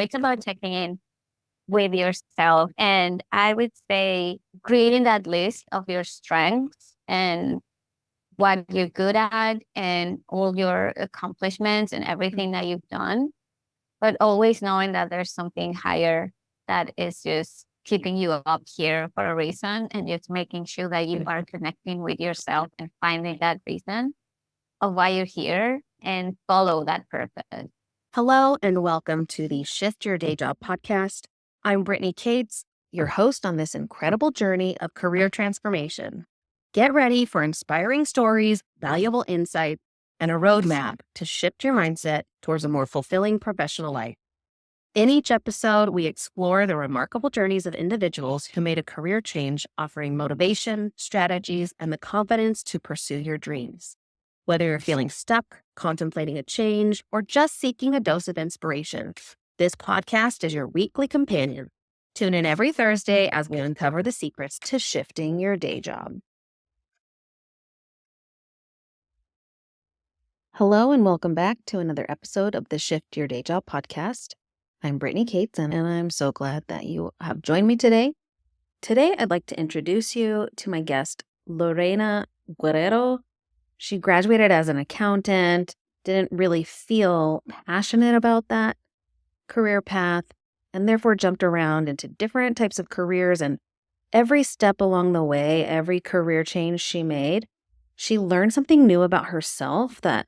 It's about checking in with yourself. And I would say creating that list of your strengths and what you're good at and all your accomplishments and everything that you've done, but always knowing that there's something higher that is just keeping you up here for a reason and just making sure that you are connecting with yourself and finding that reason of why you're here and follow that purpose. Hello and welcome to the Shift Your Day Job podcast. I'm Brittany Cates, your host on this incredible journey of career transformation. Get ready for inspiring stories, valuable insights, and a roadmap to shift your mindset towards a more fulfilling professional life. In each episode, we explore the remarkable journeys of individuals who made a career change, offering motivation, strategies, and the confidence to pursue your dreams. Whether you're feeling stuck, contemplating a change, or just seeking a dose of inspiration, this podcast is your weekly companion. Tune in every Thursday as we uncover the secrets to shifting your day job. Hello and welcome back to another episode of the Shift Your Day Job podcast. I'm Brittany Cates and I'm so glad that you have joined me today. Today, I'd like to introduce you to my guest, Lorraina Guerrero. She graduated as an accountant, didn't really feel passionate about that career path, and therefore jumped around into different types of careers. And every step along the way, every career change she made, she learned something new about herself that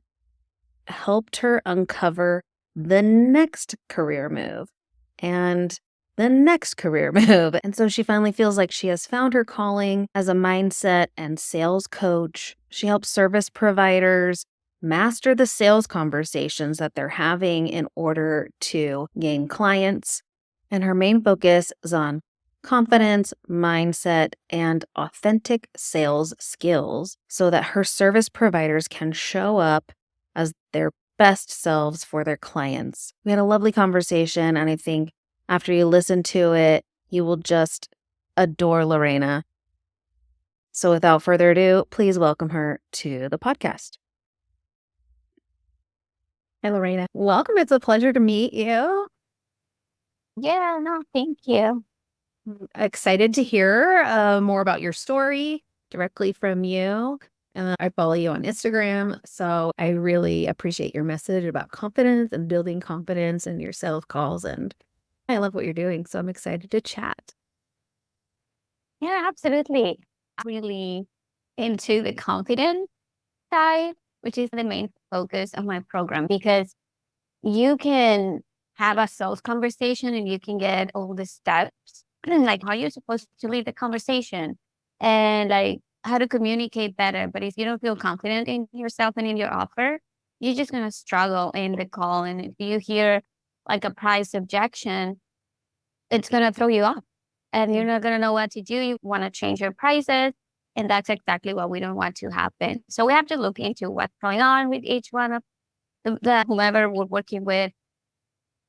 helped her uncover the next career move and the next career move. And so she finally feels like she has found her calling as a mindset and sales coach. She helps service providers master the sales conversations that they're having in order to gain clients. And her main focus is on confidence, mindset, and authentic sales skills so that her service providers can show up as their best selves for their clients. We had a lovely conversation, and I think after you listen to it, you will just adore Lorraina. So without further ado, please welcome her to the podcast. Hi, Lorraina. Welcome. It's a pleasure to meet you. Yeah, no, thank you. Excited to hear more about your story directly from you. And I follow you on Instagram. So I really appreciate your message about confidence and building confidence in your sales calls. And I love what you're doing. So I'm excited to chat. Yeah, absolutely. I'm really into the confidence side, which is the main focus of my program, because you can have a sales conversation and you can get all the steps, like how you're supposed to lead the conversation and like how to communicate better. But if you don't feel confident in yourself and in your offer, you're just going to struggle in the call. And if you hear like a price objection, it's going to throw you off and you're not going to know what to do. You want to change your prices. And that's exactly what we don't want to happen. So we have to look into what's going on with each one of the whomever we're working with,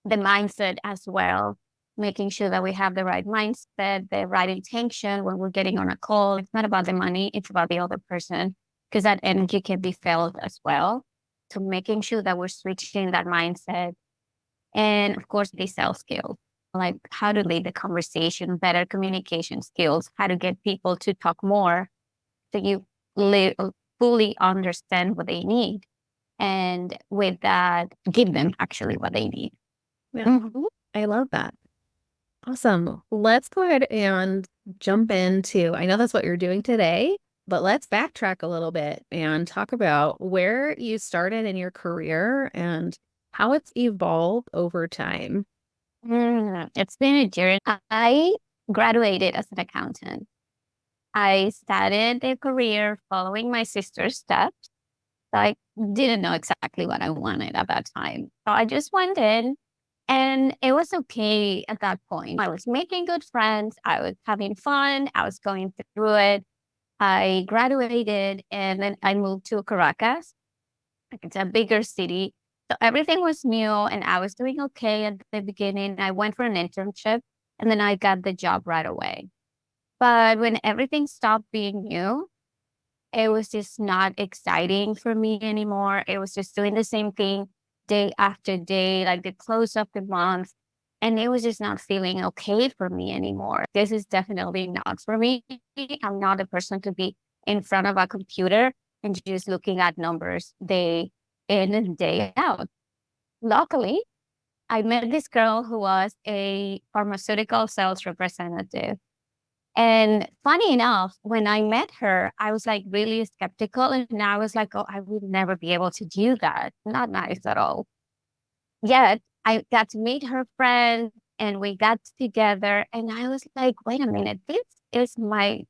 the mindset as well, making sure that we have the right mindset, the right intention when we're getting on a call. It's not about the money, it's about the other person, because that energy can be felt as well. So making sure that we're switching that mindset. And of course, the sales skills, like how to lead the conversation, better communication skills, how to get people to talk more so you fully understand what they need. And with that, give them actually what they need. Yeah, I love that. Awesome. Let's go ahead and jump into, I know that's what you're doing today, but let's backtrack a little bit and talk about where you started in your career and how it's evolved over time. It's been a journey. I graduated as an accountant. I started a career following my sister's steps. So I didn't know exactly what I wanted at that time. So I just went in and it was okay at that point. I was making good friends. I was having fun. I was going through it. I graduated and then I moved to Caracas. It's a bigger city. So everything was new and I was doing okay at the beginning. I went for an internship and then I got the job right away. But when everything stopped being new, it was just not exciting for me anymore. It was just doing the same thing day after day, like the close of the month. And it was just not feeling okay for me anymore. This is definitely not for me. I'm not a person to be in front of a computer and just looking at numbers day in and day out. Luckily, I met this girl who was a pharmaceutical sales representative. And funny enough, when I met her, I was like really skeptical. And I was like, oh, I would never be able to do that. Not nice at all. Yet I got to meet her friend and we got together. And I was like, wait a minute, this is my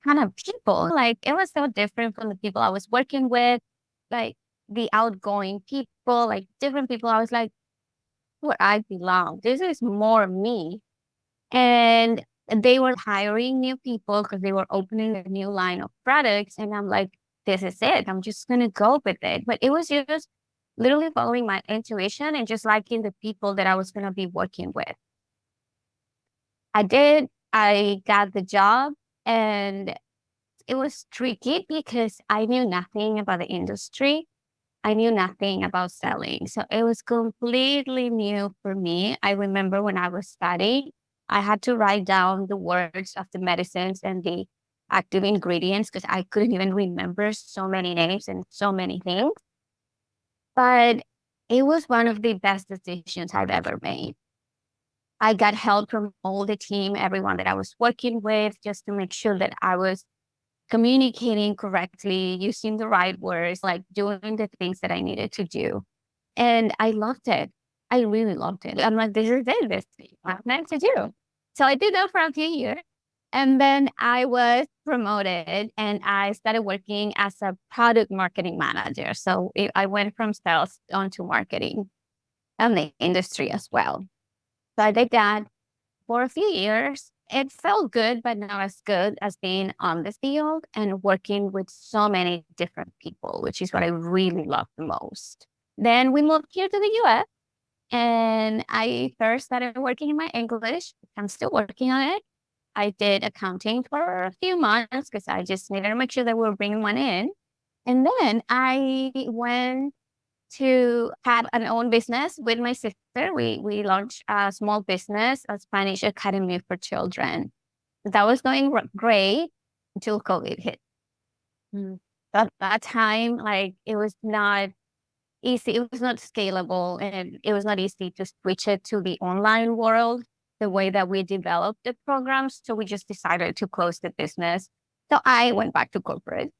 kind of people. Like it was so different from the people I was working with, like the outgoing people, like different people. I was like, where I belong. This is more me. And they were hiring new people because they were opening a new line of products. And I'm like, this is it. I'm just going to go with it. But it was just literally following my intuition and just liking the people that I was going to be working with. I did. I got the job and it was tricky because I knew nothing about the industry. I knew nothing about selling. So it was completely new for me. I remember when I was studying, I had to write down the words of the medicines and the active ingredients because I couldn't even remember so many names and so many things. But it was one of the best decisions I've ever made. I got help from all the team, everyone that I was working with, just to make sure that I was communicating correctly, using the right words, like doing the things that I needed to do. And I loved it. I really loved it. I'm like, this is it. This is what I'm meant to do. So I did that for a few years. And then I was promoted and I started working as a product marketing manager. So I went from sales onto marketing and the industry as well. So I did that for a few years. It felt good, but not as good as being on the field and working with so many different people, which is what I really love the most. Then we moved here to the US and I first started working in my English. I'm still working on it. I did accounting for a few months because I just needed to make sure that we were bringing one in. And then I went to have an own business with my sister. We launched a small business, a Spanish academy for children. That was going great until COVID hit. At that time, like it was not easy. It was not scalable, and it was not easy to switch it to the online world the way that we developed the programs. So we just decided to close the business. So I went back to corporate.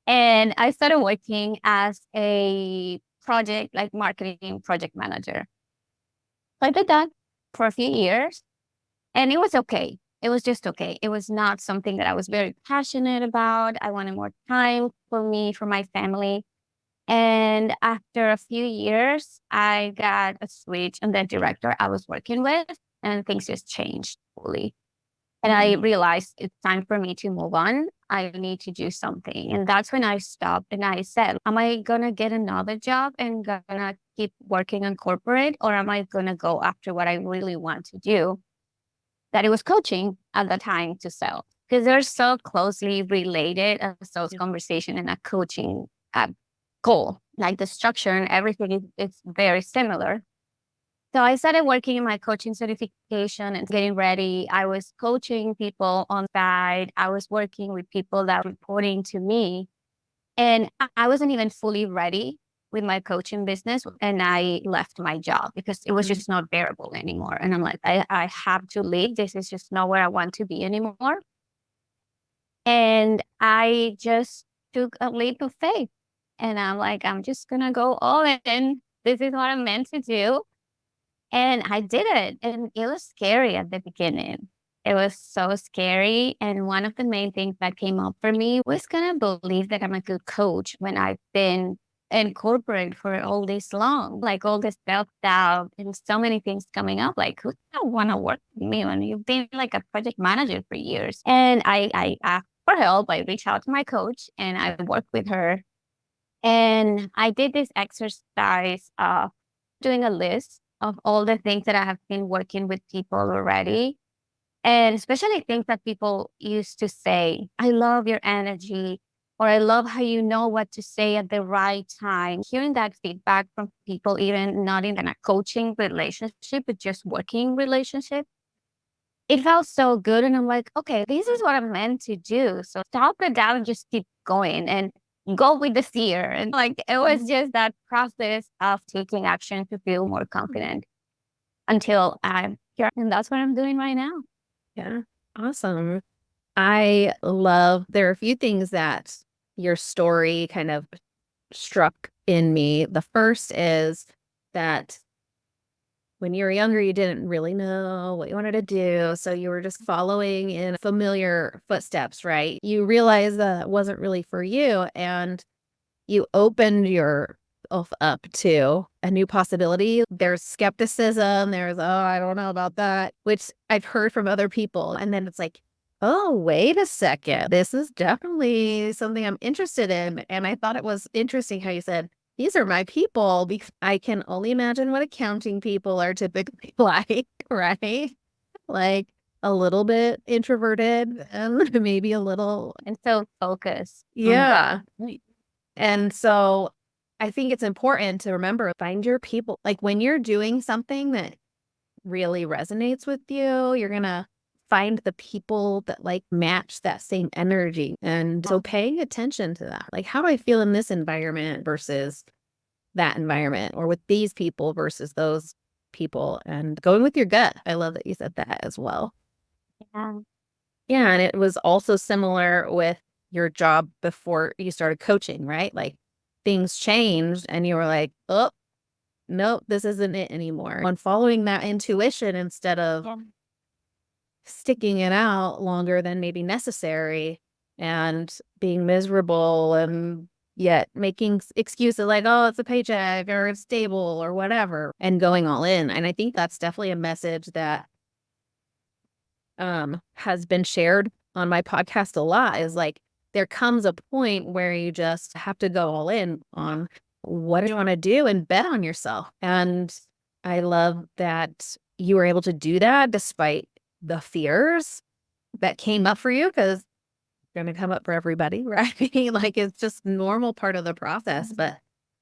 And I started working as a project, like marketing project manager. So I did that for a few years and it was okay. It was just okay. It was not something that I was very passionate about. I wanted more time for me, for my family. And after a few years, I got a switch on the director I was working with, and things just changed fully. And I realized it's time for me to move on. I need to do something. And that's when I stopped and I said, am I going to get another job and going to keep working in corporate, or am I going to go after what I really want to do? That it was coaching at the time to sell because they're so closely related, a sales conversation and a coaching goal. Like the structure and everything is very similar. So I started working in my coaching certification and getting ready. I was coaching people on side. I was working with people that were reporting to me. And I wasn't even fully ready with my coaching business. And I left my job because it was just not bearable anymore. And I'm like, I have to leave. This is just not where I want to be anymore. And I just took a leap of faith. And I'm like, I'm just going to go all in. This is what I'm meant to do. And I did it. And it was scary at the beginning. It was so scary. And one of the main things that came up for me was going to believe that I'm a good coach when I've been in corporate for all this long, like all this self-doubt and so many things coming up. Like, who don't want to work with me when you've been like a project manager for years? And I asked for help. I reached out to my coach and I worked with her. And I did this exercise of doing a list of all the things that I have been working with people already. And especially things that people used to say, I love your energy, Or I love how you know what to say at the right time. Hearing that feedback from people, even not in a coaching relationship, but just working relationship, it felt so good. And I'm like, okay, this is what I'm meant to do. So stop it down and just keep going and go with the fear. And like, it was just that process of taking action to feel more confident until I'm here. And that's what I'm doing right now. Yeah. Awesome. I love, there are a few things that your story kind of struck in me. The first is that when you were younger, you didn't really know what you wanted to do. So you were just following in familiar footsteps, right? You realized that it wasn't really for you. And you opened yourself up to a new possibility. There's skepticism. There's, oh, I don't know about that, which I've heard from other people. And then it's like, oh, wait a second. This is definitely something I'm interested in. And I thought it was interesting how you said, these are my people, because I can only imagine what accounting people are typically like, right? Like a little bit introverted and maybe a little, And so focus. yeah. And so I think it's important to remember, find your people. Like when you're doing something that really resonates with you, you're going to find the people that like match that same energy. And so paying attention to that, like how do I feel in this environment versus that environment, or with these people versus those people, and going with your gut. I love that you said that as well. Yeah. Yeah. And it was also similar with your job before you started coaching, right? Like things changed and you were like, oh, nope, this isn't it anymore. On following that intuition instead of Yeah. sticking it out longer than maybe necessary and being miserable and yet making excuses like, oh, it's a paycheck or it's stable or whatever, and going all in. And I think that's definitely a message that has been shared on my podcast a lot, is like there comes a point where you just have to go all in on what do you want to do and bet on yourself. And I love that you were able to do that despite the fears that came up for you, because going to come up for everybody, right? Like it's just normal part of the process, but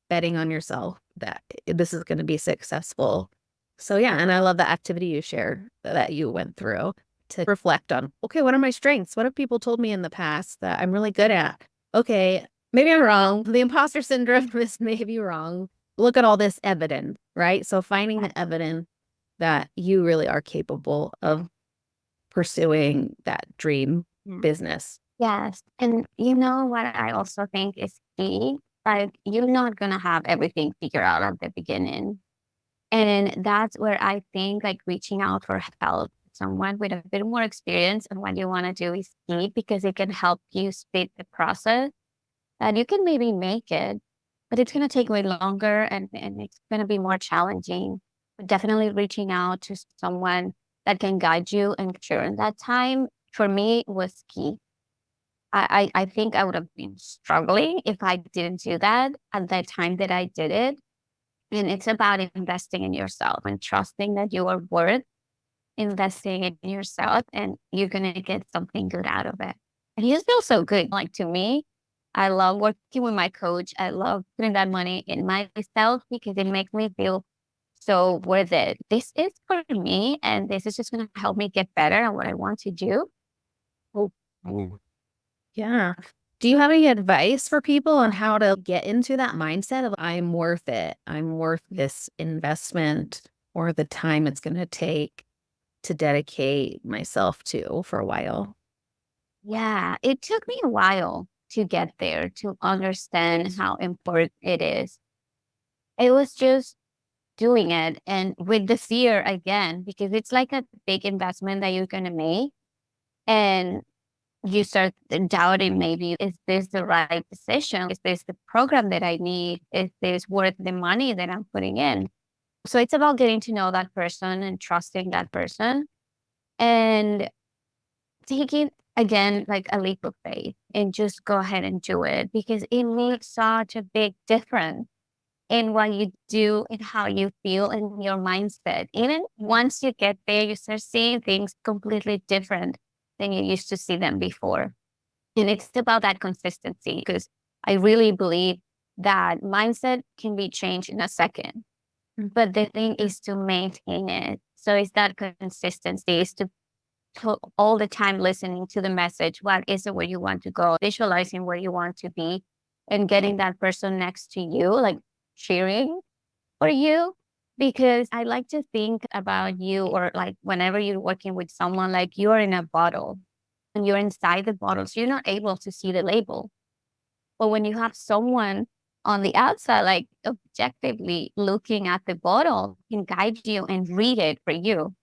betting on yourself that this is going to be successful. So yeah, and I love the activity you shared that you went through to reflect on, okay, what are my strengths? What have people told me in the past that I'm really good at? Okay, maybe I'm wrong. The imposter syndrome is maybe wrong. Look at all this evidence, right? So finding the evidence that you really are capable of pursuing that dream business. Yes. And you know what I also think is key? Like, you're not going to have everything figured out at the beginning. And that's where I think like reaching out for help, someone with a bit more experience on what you want to do is key, because it can help you speed the process. And you can maybe make it, but it's going to take way longer, and it's going to be more challenging. But definitely reaching out to someone that can guide you and during that time, for me, was key. I think I would have been struggling if I didn't do that at the time that I did it. And it's about investing in yourself and trusting that you are worth investing in yourself, and you're going to get something good out of it. And it feels so good. Like, to me, I love working with my coach. I love putting that money in myself because it makes me feel so worth it. This is for me, and this is just going to help me get better at what I want to do. Oh, Yeah. Do you have any advice for people on how to get into that mindset of I'm worth it? I'm worth this investment or the time it's going to take to dedicate myself to for a while? yeah. It took me a while to get there, to understand how important it is. It was just doing it, and with the fear again, because it's like a big investment that you're going to make. And you start doubting, maybe, is this the right decision? Is this the program that I need? Is this worth the money that I'm putting in? So it's about getting to know that person and trusting that person, and taking again like a leap of faith and just go ahead and do it, because it makes such a big difference in what you do and how you feel and your mindset. Even once you get there, you start seeing things completely different than you used to see them before. And it's about that consistency because I really believe that mindset can be changed in a second. But the thing is to maintain it. So it's that consistency, is to all the time listening to the message. What is it where you want to go? Visualizing where you want to be and getting that person next to you, like cheering for you. Because I like to think about you, or like whenever you're working with someone, like you're in a bottle and you're inside the bottle. So you're not able to see the label. But when you have someone on the outside, like objectively looking at the bottle, can guide you and read it for you.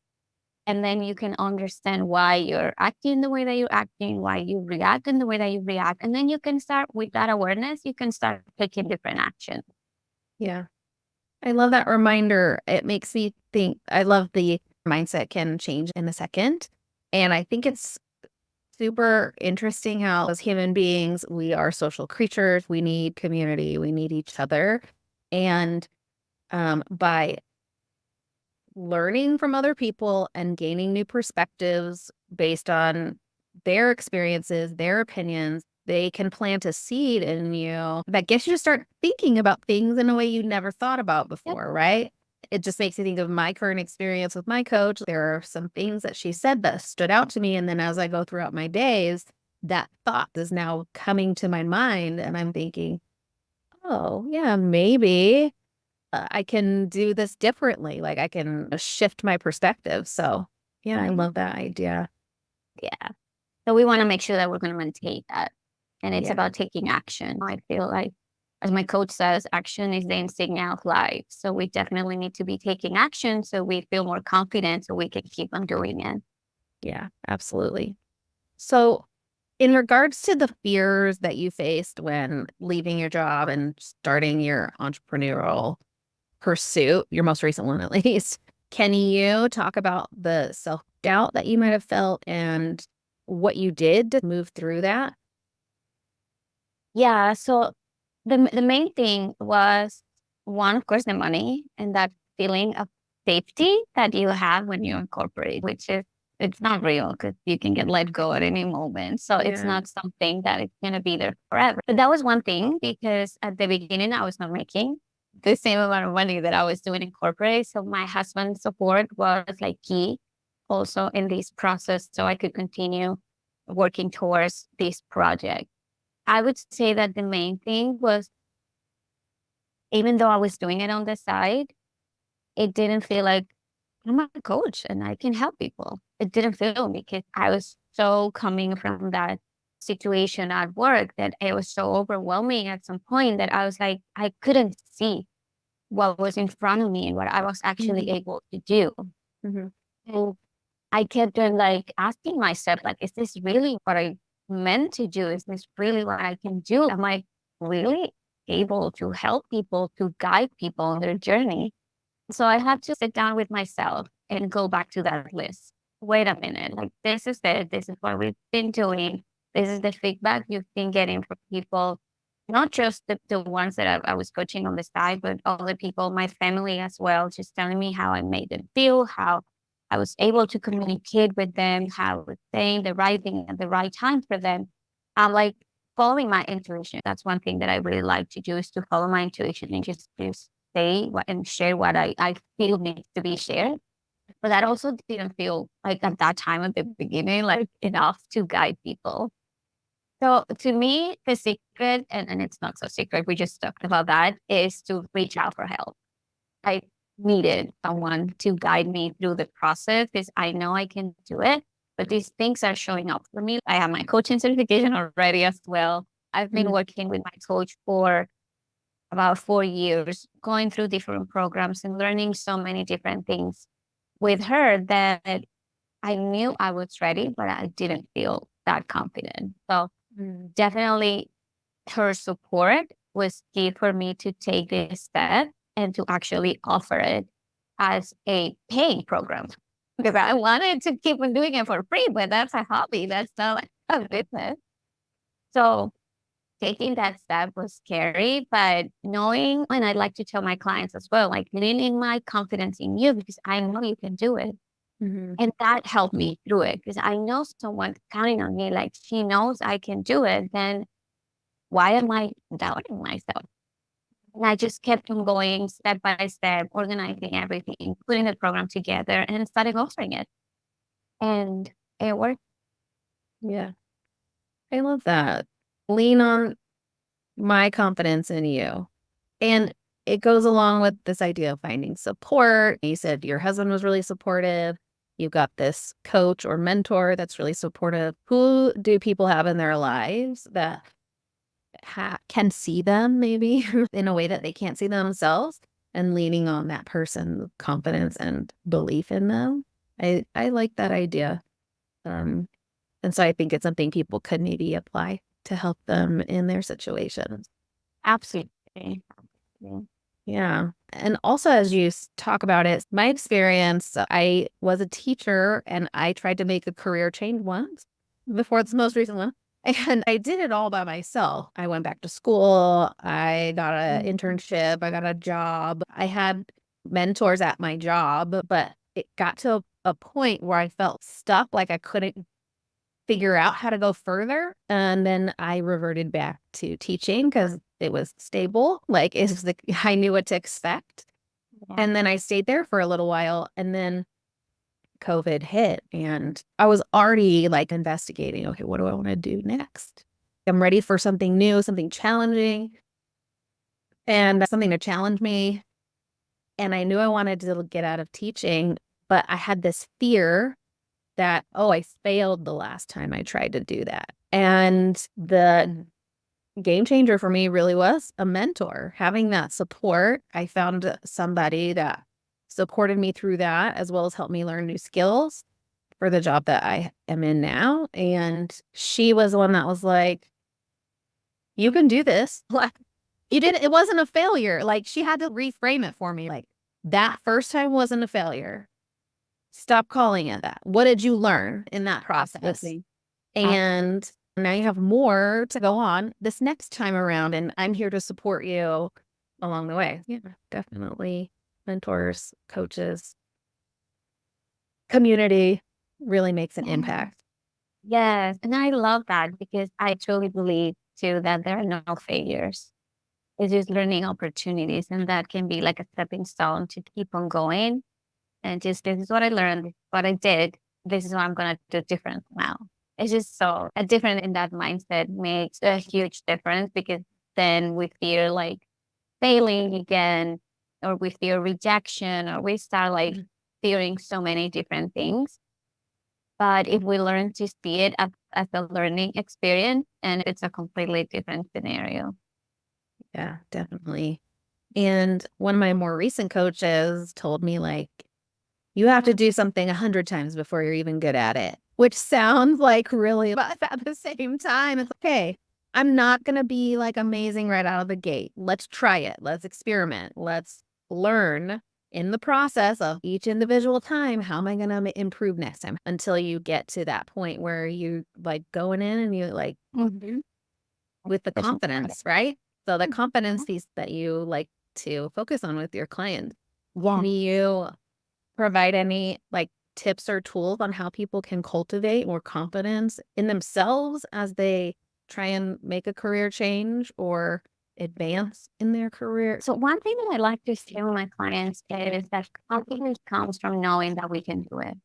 And then you can understand why you're acting the way that you're acting, why you react in the way that you react. And then you can start with that awareness, you can start taking different action. Yeah. I love that reminder. It makes me think, I love the mindset can change in a second. And I think it's super interesting how, as human beings, we are social creatures. We need community, we need each other. And by learning from other people and gaining new perspectives based on their experiences, their opinions, they can plant a seed in you that gets you to start thinking about things in a way you never thought about Yep. before, right? It just makes me think of my current experience with my coach. There are some things that she said that stood out to me. And then as I go throughout my days, that thought is now coming to my mind. And I'm thinking, oh, yeah, maybe I can do this differently. Like I can shift my perspective. So, yeah, I love that idea. Yeah. So we want to make sure that we're going to maintain that. And it's Yeah. about taking action. I feel like, as my coach says, action is the insignia of life. So we definitely need to be taking action so we feel more confident so we can keep on doing it. Yeah, absolutely. So, in regards to the fears that you faced when leaving your job and starting your entrepreneurial pursuit, your most recent one at least, can you talk about the self-doubt that you might have felt and what you did to move through that? Yeah. So the main thing was, one, of course, the money and that feeling of safety that you have when you incorporate, which is, it's not real because you can get let go at any moment. So it's Yeah. not something that it's going to be there forever. But that was one thing, because at the beginning I was not making the same amount of money that I was doing in corporate. So my husband's support was like key also in this process, so I could continue working towards this project. I would say that the main thing was, even though I was doing it on the side, it didn't feel like I'm a coach and I can help people. It didn't feel, because I was so coming from that situation at work that it was so overwhelming at some point that I was like, I couldn't see what was in front of me and what I was actually able to do. Mhm. And I kept on like asking myself, like, is this really what I meant to do? Is this really what I can do? Am I really able to help people, to guide people on their journey? So I had to sit down with myself and go back to that list. Wait a minute, like this is it. This is what we've been doing. This is the feedback you've been getting from people, not just the ones that I was coaching on the side, but all the people, my family as well, just telling me how I made them feel, how I was able to communicate with them, how I was saying the right thing at the right time for them. I'm like following my intuition. That's one thing that I really like to do, is to follow my intuition and just say what and share what I feel needs to be shared. But that also didn't feel like at that time at the beginning, like enough to guide people. So to me, the secret, and it's not so secret, we just talked about that, is to reach out for help. I needed someone to guide me through the process because I know I can do it, but these things are showing up for me. I have my coaching certification already as well. I've been Mhm. working with my coach for about 4 years, going through different programs and learning so many different things with her that I knew I was ready, but I didn't feel that confident. So Mm. definitely her support was key for me to take this step and to actually offer it as a paying program. Because I wanted to keep on doing it for free, but that's a hobby. That's not like a business. So taking that step was scary, but knowing, and I'd like to tell my clients as well, like leaning my confidence in you because I know you can do it. Mhm. And that helped me through it because I know someone's counting on me. Like she knows I can do it. Then why am I doubting myself? And I just kept on going step by step, organizing everything, putting the program together, and started offering it. And it worked. Yeah. I love that. Lean on my confidence in you. And it goes along with this idea of finding support. You said your husband was really supportive. You've got this coach or mentor that's really supportive. Who do people have in their lives that can see them maybe in a way that they can't see themselves, and leaning on that person's confidence and belief in them? I like that idea. Um, and so I think it's something people could maybe apply to help them in their situations. Absolutely. Yeah. Yeah. And also, as you talk about it, my experience, I was a teacher and I tried to make a career change once before this most recent one. And I did it all by myself. I went back to school. I got an internship. I got a job. I had mentors at my job, but it got to a point where I felt stuck, like I couldn't figure out how to go further. And then I reverted back to teaching because it was stable. Like it's the I knew what to expect. Yeah. And then I stayed there for a little while. And then COVID hit and I was already like investigating, okay, what do I want to do next? I'm ready for something new, something challenging, and something to challenge me. And I knew I wanted to get out of teaching, but I had this fear that, oh, I failed the last time I tried to do that. And the game changer for me really was a mentor, having that support. I found somebody that supported me through that, as well as helped me learn new skills for the job that I am in now. And she was the one that was like, you can do this. Like, you didn't, it wasn't a failure. Like, she had to reframe it for me. Like, that first time wasn't a failure. Stop calling it that. What did you learn in that process? Absolutely. And now you have more to go on this next time around. And I'm here to support you along the way. Yeah, definitely. Mentors, coaches, community really makes an Yeah. impact. Yes. And I love that because I truly believe too that there are no failures. It's just learning opportunities. And that can be like a stepping stone to keep on going. And just this is what I learned, this is what I did. This is what I'm gonna do different now. It's just so a different in that mindset makes a huge difference because then we feel like failing again, or we fear rejection, or we start like fearing so many different things. But if we learn to see it as a learning experience, and it's a completely different scenario. Yeah, definitely. And one of my more recent coaches told me, like, you have to do something 100 times before you're even good at it, which sounds like really, but at the same time, it's okay. I'm not going to be like amazing right out of the gate. Let's try it. Let's experiment. Let's learn in the process of each individual time. How am I going to improve next time, until you get to that point where you like going in and you like Mhm. with the That's confidence, right? So the confidence Mhm. piece that you like to focus on with your clients. Yeah. Can you provide any like tips or tools on how people can cultivate more confidence in themselves as they try and make a career change or advance in their career? So one thing that I like to say with my clients is that confidence comes from knowing that we can do it.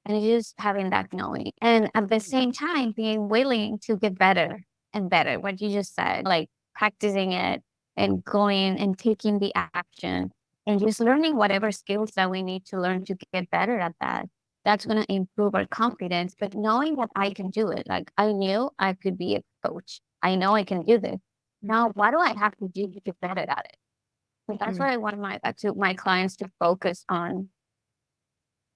And it's just having that knowing. And at the same time, being willing to get better and better. What you just said, like practicing it and going and taking the action and just learning whatever skills that we need to learn to get better at that. That's going to improve our confidence. But knowing that I can do it, like I knew I could be a coach. I know I can do this. Now, what do I have to do to get better at it? So that's Mm. what I want my clients to focus on,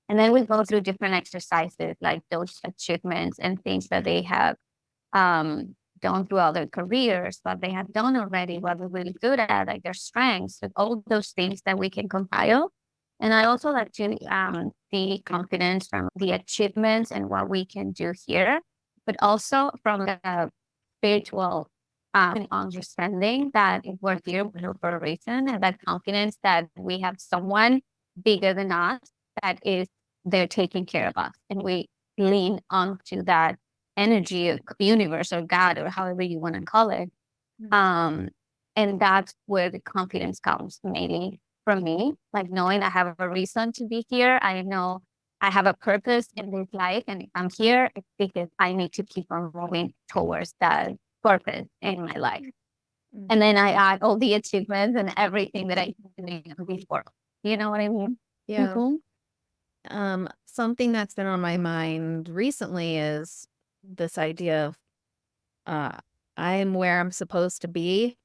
and then we go through different exercises, like those achievements and things that they have done throughout their careers, what they have done already, what they're really good at, like their strengths, like all those things that we can compile. And I also like to see confidence from the achievements and what we can do here, but also from the spiritual understanding that we're here for a reason, and that confidence that we have someone bigger than us that is they're taking care of us, and we lean onto that energy of universe or God or however you want to call it. Um, and that's where the confidence comes mainly from me, like knowing I have a reason to be here. I know I have a purpose in this life, and if I'm here, it's because I need to keep on moving towards that purpose in my life. And then I add all the achievements and everything that I can do in this world. You know what I mean? Yeah. Mhm. Something that's been on my mind recently is this idea of uh, I am where I'm supposed to be.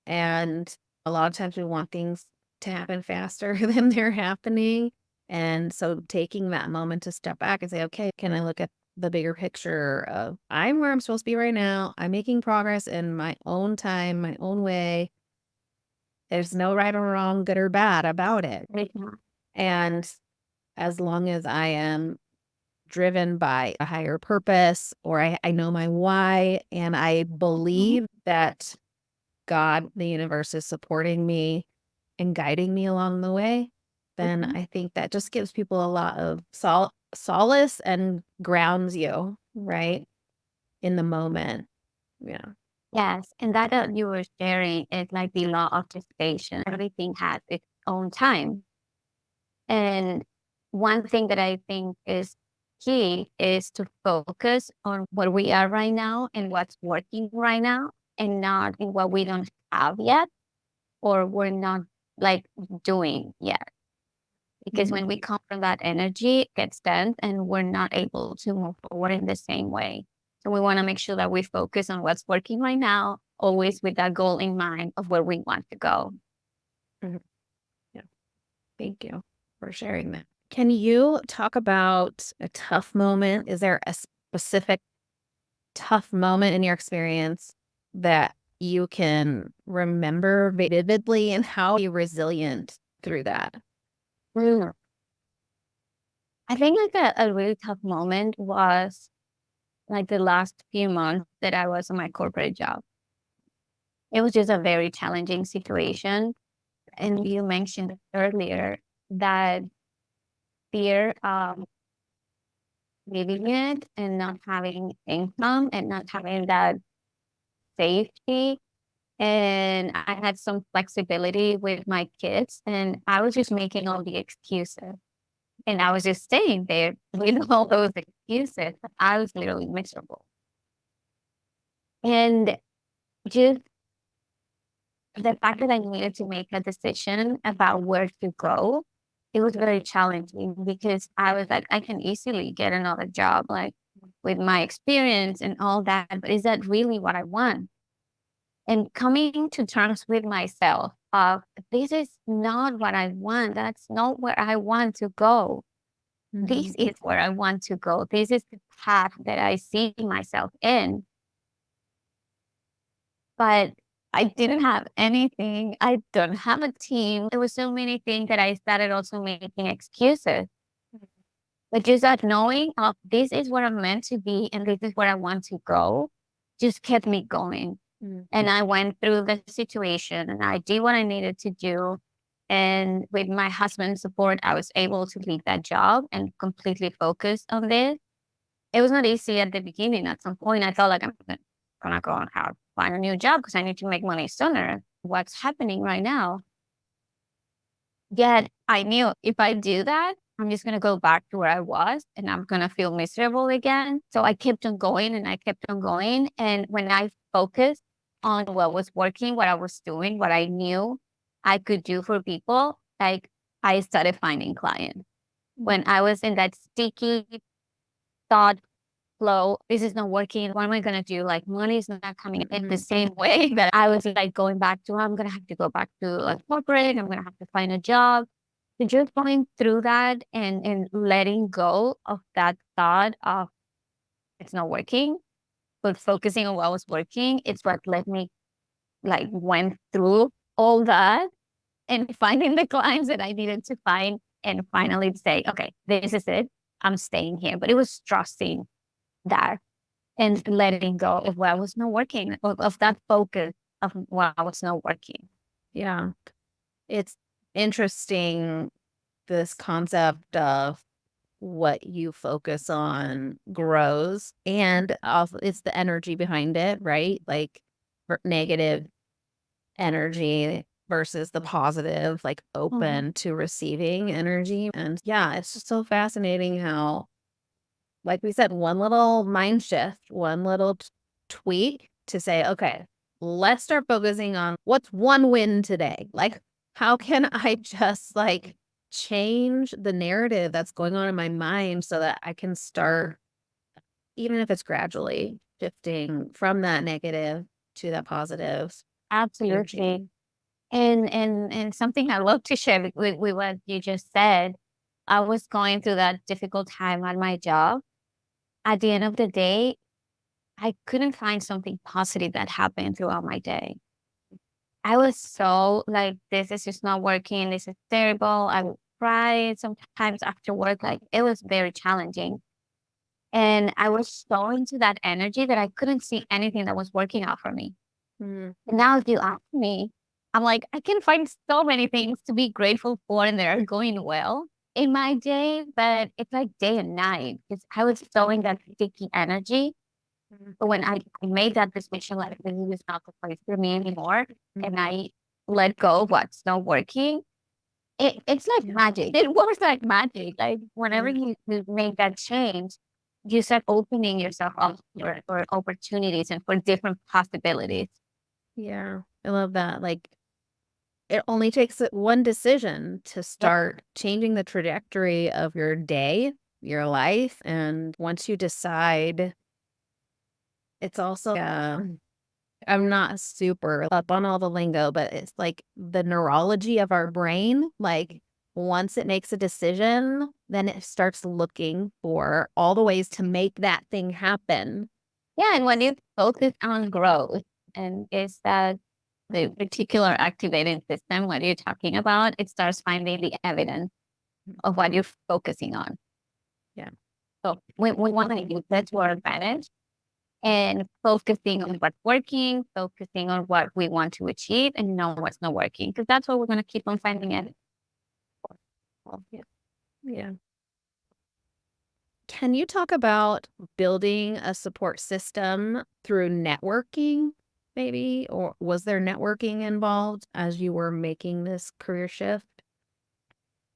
And a lot of times we want things to happen faster than they're happening. And so taking that moment to step back and say, okay, can I look at the bigger picture of I'm where I'm supposed to be right now. I'm making progress in my own time, my own way. There's no right or wrong, good or bad about it. Right now. And as long as I am driven by a higher purpose or I know my why and I Mhm. believe that God, the universe is supporting me and guiding me along the way, then Mhm. I think that just gives people a lot of solace and grounds you, right? In the moment. Yeah. Yes, and that you were sharing is like the law of gestation. Everything has its own time. And one thing that I think is key is to focus on where we are right now and what's working right now, and not in what we don't have yet or we're not like doing yet. Because Mhm. when we come from that energy, it gets dense and we're not able to move forward in the same way. So we want to make sure that we focus on what's working right now, always with that goal in mind of where we want to go. Mhm. Yeah. Thank you for sharing that. Can you talk about a tough moment? Is there a specific tough moment in your experience that you can remember vividly and how you resilient through that? Mm. I think like a really tough moment was like the last few months that I was on my corporate job. It was just a very challenging situation. And you mentioned earlier that fear of leaving it and not having income and not having that safety. And I had some flexibility with my kids, and I was just making all the excuses. And I was just staying there with all those excuses. I was literally miserable. And just the fact that I needed to make a decision about where to go, it was very challenging because I was like, I can easily get another job, like with my experience and all that. But is that really what I want? And coming to terms with myself of this is not what I want. That's not where I want to go. This Mhm. is where I want to go. This is the path that I see myself in. But I didn't have anything. I don't have a team. There were so many things that I started also making excuses. But just that knowing of this is where I'm meant to be and this is where I want to go just kept me going. Mm. And I went through the situation and I did what I needed to do. And with my husband's support, I was able to leave that job and completely focus on this. It was not easy at the beginning. At some point, I felt like I'm gonna go and have find a new job because I need to make money sooner. What's happening right now? Yet I knew if I do that, I'm just gonna go back to where I was and I'm gonna feel miserable again. So I kept on going and I kept on going. And when I focused on what was working, what I was doing, what I knew I could do for people, like I started finding clients. When I was in that sticky thought flow, this is not working. What am I gonna do? Like money is not coming in the same way that I was like going back to. I'm gonna have to go back to like corporate. I'm gonna have to find a job. So just going through that and letting go of that thought of it's not working, but focusing on what was working, it's what let me like went through all that and finding the clients that I needed to find and finally say, okay, this is it. I'm staying here. But it was trusting that and letting go of what was not working, of that focus of what was not working. Yeah. It's interesting, this concept of what you focus on grows, and also it's the energy behind it, right? Like negative energy versus the positive, like open to receiving energy. And yeah, it's just so fascinating how, like we said, one little mind shift, one little tweak to say, okay, let's start focusing on what's one win today. Like, how can I just like change the narrative that's going on in my mind so that I can start, even if it's gradually shifting from that negative to that positive Absolutely. energy. And something I love to share with what you just said. I was going through that difficult time at my job. At the end of the day, I couldn't find something positive that happened throughout my day. I was so like, this is just not working. This is terrible. I would cry sometimes after work. Like, it was very challenging. And I was so into that energy that I couldn't see anything that was working out for me. Mm, And now, if you ask me, I'm like, I can find so many things to be grateful for and that are going well in my day, but it's like day and night because I was showing that sticky energy. mm, But when I made that decision, like, this is not the place for me anymore, and I let go of what's not working, it's like magic. It works like magic. Like, whenever you make that change, you start opening yourself up for opportunities and for different possibilities. yeah, I love that. Like, it only takes one decision to start changing the trajectory of your day, your life. And once you decide, it's also, I'm not super up on all the lingo, but it's like the neurology of our brain. Like, once it makes a decision, then it starts looking for all the ways to make that thing happen. Yeah, and when you focus on growth, and is that the particular activating system, what you're talking about, it starts finding the evidence of what you're focusing on. Yeah. So we want to use that to our advantage and focusing on what's working, focusing on what we want to achieve, and know what's not working, because that's what we're going to keep on finding it. Yeah. Yeah. Can you talk about building a support system through networking, maybe? Or was there networking involved as you were making this career shift?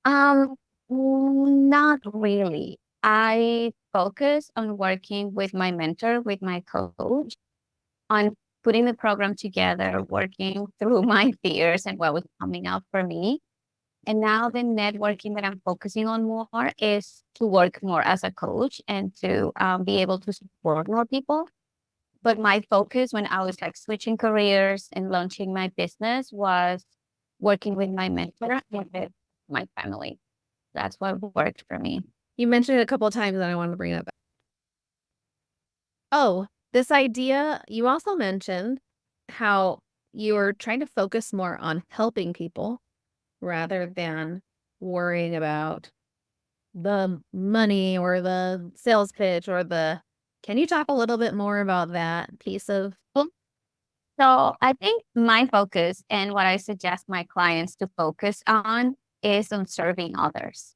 Um, Not really. I focus on working with my mentor, with my coach, on putting the program together, working through my fears and what was coming up for me. And now the networking that I'm focusing on more is to work more as a coach and to be able to support more people. But my focus when I was like switching careers and launching my business was working with my mentor and with my family. That's what worked for me. You mentioned it a couple of times and I wanted to bring it back. Oh, this idea, you also mentioned how you were trying to focus more on helping people rather than worrying about the money or the sales pitch or the, can you talk a little bit more about that piece of? So I think my focus and what I suggest my clients to focus on is on serving others.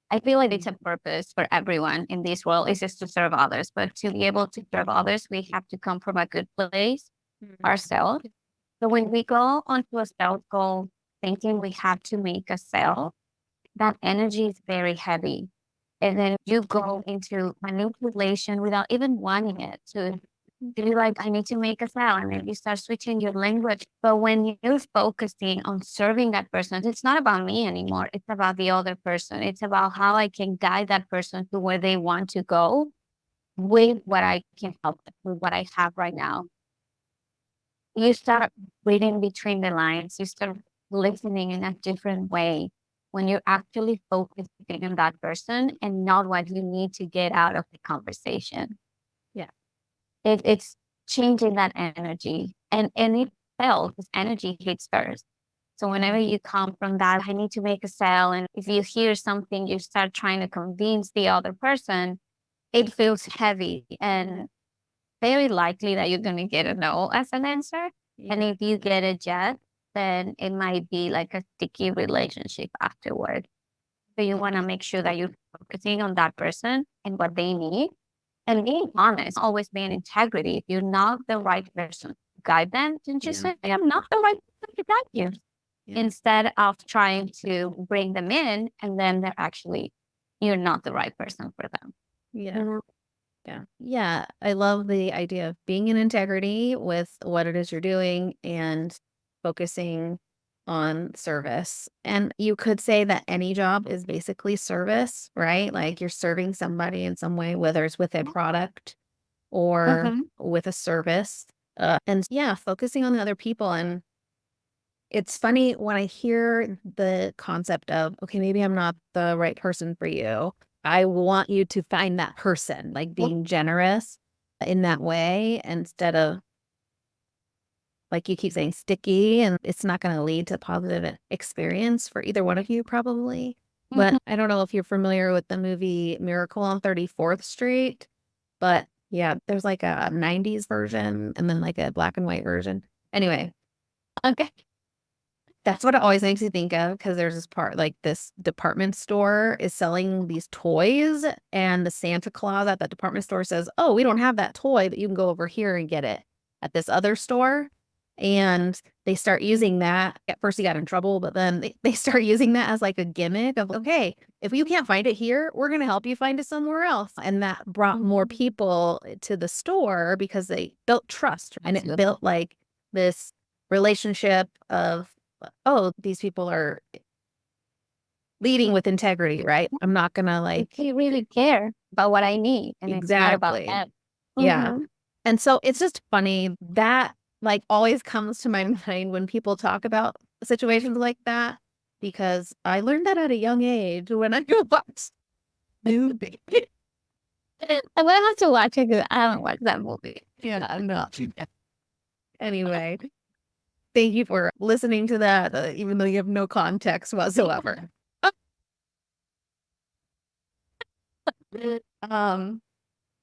I feel like it's a purpose for everyone in this world is just to serve others. But to be able to serve others, we have to come from a good place ourselves. So when we go onto a sales goal thinking we have to make a sale, that energy is very heavy. And then you go into manipulation without even wanting it to be like, I need to make a sale. And then you start switching your language. But when you're focusing on serving that person, it's not about me anymore. It's about the other person. It's about how I can guide that person to where they want to go with what I can help them with what I have right now. You start reading between the lines. You start listening in a different way when you're actually focusing on that person and not what you need to get out of the conversation. Yeah. It's changing that energy, and it felt this energy hits first. So whenever you come from that, I need to make a sale, and if you hear something, you start trying to convince the other person, it feels heavy and very likely that you're going to get a no as an answer. And if you get a yes, then it might be like a sticky relationship afterward. So you want to make sure that you're focusing on that person and what they need and being honest, always being integrity. If you're not the right person to guide them, then just say, I'm not the right person to guide you. Yeah. Instead of trying to bring them in and then they're actually, you're not the right person for them. Yeah. You know? Yeah. I love the idea of being in integrity with what it is you're doing and focusing on service. And you could say that any job is basically service, right? Like you're serving somebody in some way, whether it's with a product or Mhm. with a service. And yeah, focusing on the other people. And it's funny when I hear the concept of, okay, maybe I'm not the right person for you. I want you to find that person, like being generous in that way instead of, like you keep saying, sticky, and it's not going to lead to positive experience for either one of you, probably. But Mhm. I don't know if you're familiar with the movie Miracle on 34th Street, but yeah, there's like a 90s version and then like a black and white version. Anyway, Okay. that's what it always makes me think of because there's this part, like this department store is selling these toys, and the Santa Claus at that department store says, "Oh, we don't have that toy, but you can go over here and get it at this other store." And they start using that. At first, he got in trouble, but then they start using that as like a gimmick of, okay, if you can't find it here, we're going to help you find it somewhere else. And that brought more people to the store because they built trust and it built like this relationship of, oh, these people are leading with integrity, right? I'm not gonna like If you really care about what I need and it's not about exactly. them. Yeah. Mhm. And so it's just funny that like always comes to my mind when people talk about situations like that because I learned that at a young age when I watched movie. I'm gonna have to watch it because I haven't watched that movie. Yeah, I'm not. Anyway, thank you for listening to that, even though you have no context whatsoever. Um,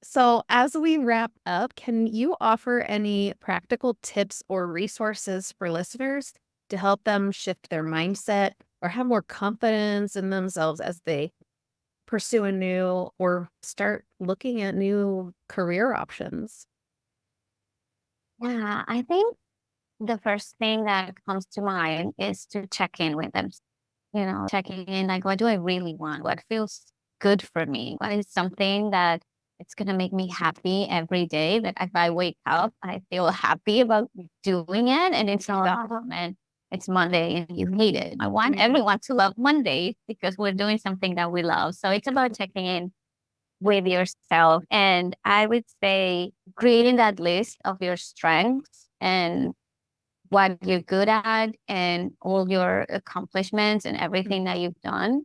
So, as we wrap up, can you offer any practical tips or resources for listeners to help them shift their mindset or have more confidence in themselves as they pursue a new or start looking at new career options? Yeah, I think the first thing that comes to mind is to check in with them. Checking in like, what do I really want? What feels good for me? What is something that it's gonna make me happy every day? That if I wake up, I feel happy about doing it, and it's not, oh man, it's Monday and you hate it. I want everyone to love Monday because we're doing something that we love. So it's about checking in with yourself, and I would say creating that list of your strengths and what you're good at and all your accomplishments and everything that you've done,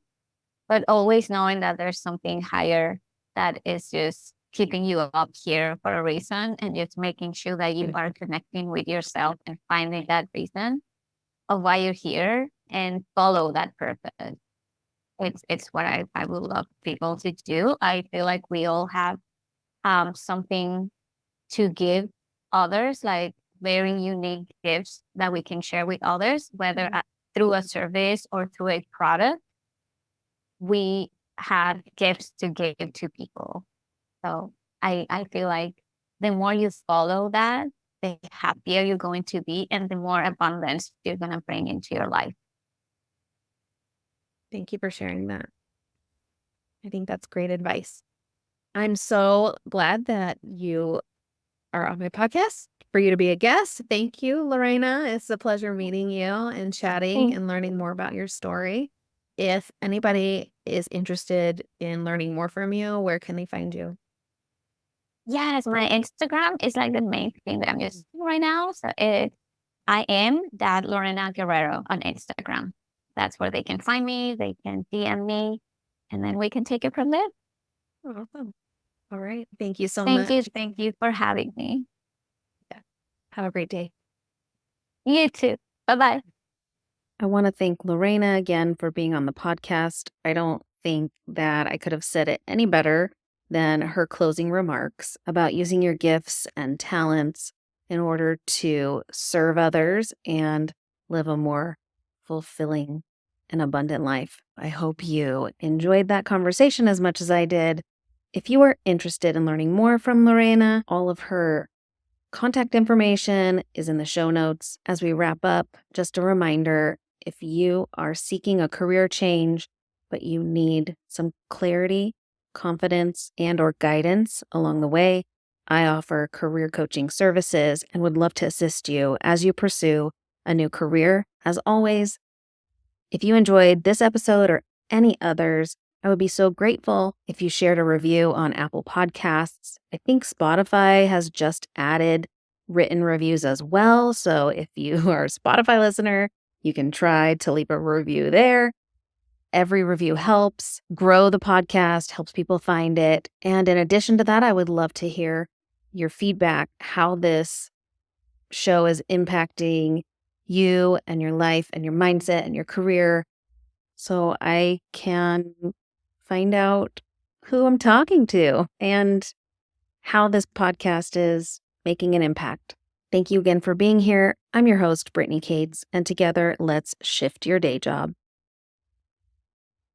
but always knowing that there's something higher that is just keeping you up here for a reason and just making sure that you are connecting with yourself and finding that reason of why you're here and follow that purpose. It's what I would love people to do. I feel like we all have something to give others, like very unique gifts that we can share with others, whether through a service or through a product. We have gifts to give to people. So I feel like the more you follow that, the happier you're going to be and the more abundance you're going to bring into your life. Thank you for sharing that. I think that's great advice. I'm so glad that you are on my podcast for you to be a guest. Thank you, Lorraina. It's a pleasure meeting you and chatting Mm. and learning more about your story. If anybody is interested in learning more from you, where can they find you? Yes, my Instagram is like the main thing that I'm using right now. So I am that Lorena Guerrero on Instagram. That's where they can find me. They can DM me, and then we can take it from there. Awesome. All right. Thank you so Thank you. much. Thank you for having me. Yeah. Have a great day. You too. Bye bye. I want to thank Lorraina again for being on the podcast. I don't think that I could have said it any better than her closing remarks about using your gifts and talents in order to serve others and live a more fulfilling an abundant life. I hope you enjoyed that conversation as much as I did. If you are interested in learning more from Lorraina, all of her contact information is in the show notes. As we wrap up, just a reminder, if you are seeking a career change, but you need some clarity, confidence, and/or guidance along the way, I offer career coaching services and would love to assist you as you pursue a new career. As always, if you enjoyed this episode or any others, I would be so grateful if you shared a review on Apple Podcasts. I think Spotify has just added written reviews as well. So if you are a Spotify listener, you can try to leave a review there. Every review helps grow the podcast, helps people find it. And in addition to that, I would love to hear your feedback, how this show is impacting you and your life and your mindset and your career, so I can find out who I'm talking to and how this podcast is making an impact. Thank you again for being here. I'm your host, Brittany Cates, and together, let's shift your day job.